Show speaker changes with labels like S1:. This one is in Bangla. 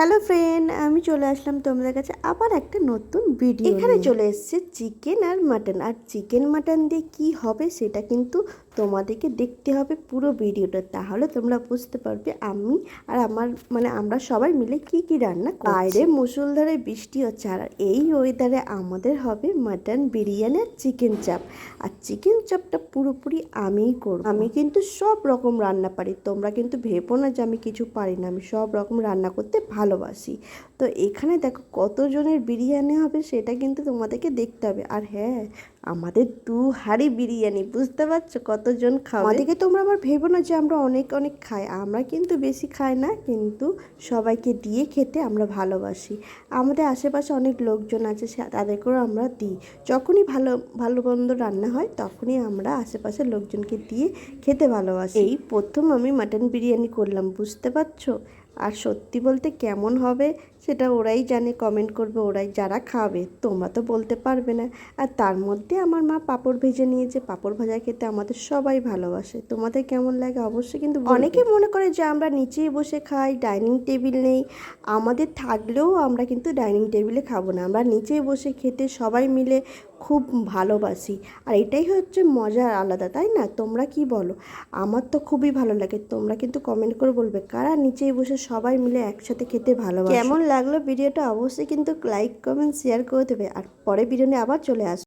S1: হ্যালো ফ্রেন্ড, আমি চলে আসলাম তোমাদের কাছে আবার একটা নতুন ভিডিও। এখানে চলে এসেছে চিকেন আর মাটন। আর চিকেন মাটন দিয়ে কি হবে সেটা কিন্তু তোমাদেরকে দেখতে হবে পুরো ভিডিওটা, তাহলে তোমরা বুঝতে পারবে আমি আর আমার আমরা সবাই মিলে কি কি রান্না করছি। বাইরে মুষলধারে বৃষ্টি হচ্ছে আর এই ওয়েদারে আমাদের হবে মাটন বিরিয়ানি আর চিকেন চাপ। আর চিকেন চাপটা পুরোপুরি আমিই করব। আমি কিন্তু সব রকম রান্না পারি, তোমরা কিন্তু ভেবো না যে আমি কিছু পারি না, আমি সব রকম রান্না করতে ভালোবাসি। তো এখানে দেখো কতজনের বিরিয়ানি হবে সেটা কিন্তু তোমাদেরকে দেখতে হবে। আর হ্যাঁ, আমাদের 2 হাঁড়ি বিরিয়ানি, বুঝতে পারছো কতজন খাবে। আমাদেরকে তোমরা আবার ভেবো না যে আমরা অনেক অনেক খাই, আমরা কিন্তু বেশি খাই না, কিন্তু সবাইকে দিয়ে খেতে আমরা ভালোবাসি। আমাদের আশেপাশে অনেক লোকজন আছে, তাদেরকেও আমরা দিই। যখনই ভালো ভালো মন্দ রান্না হয় তখনই আমরা আশেপাশের লোকজনকে দিয়ে খেতে ভালোবাসি। এই প্রথম আমি মাটন বিরিয়ানি করলাম, বুঝতে পারছো। আর সত্যি বলতে কেমন হবে সেটা ওরাই জানে, কমেন্ট করবে ওরাই, যারা খাবে, তোমরা তো বলতে পারবে না। আর তার মধ্যে আমার মা পাঁপড় ভেজে নিয়েছে, পাঁপড় ভাজা খেতে আমাদের সবাই ভালোবাসে। তোমাদের কেমন লাগে অবশ্যই কিন্তু অনেকে মনে করে যে আমরা নিচেই বসে খাই, ডাইনিং টেবিল নেই। আমাদের থাকলেও আমরা কিন্তু ডাইনিং টেবিলে খাবো না, আমরা নিচেই বসে খেতে সবাই মিলে খুব ভালোবাসি। আর এটাই হচ্ছে মজার আলাদা, তাই না? তোমরা কি বলো? আমার তো খুবই ভালো লাগে। তোমরা কিন্তু কমেন্ট করে বলবে কারা নিচেই বসে সবাই মিলে একসাথে খেতে ভালোবাসে। কেমন লাগলো ভিডিওটা অবশ্যই কিন্তু লাইক কমেন্ট শেয়ার করে দেবে। আর পরে ভিডিও নিয়ে আবার চলে আসবে।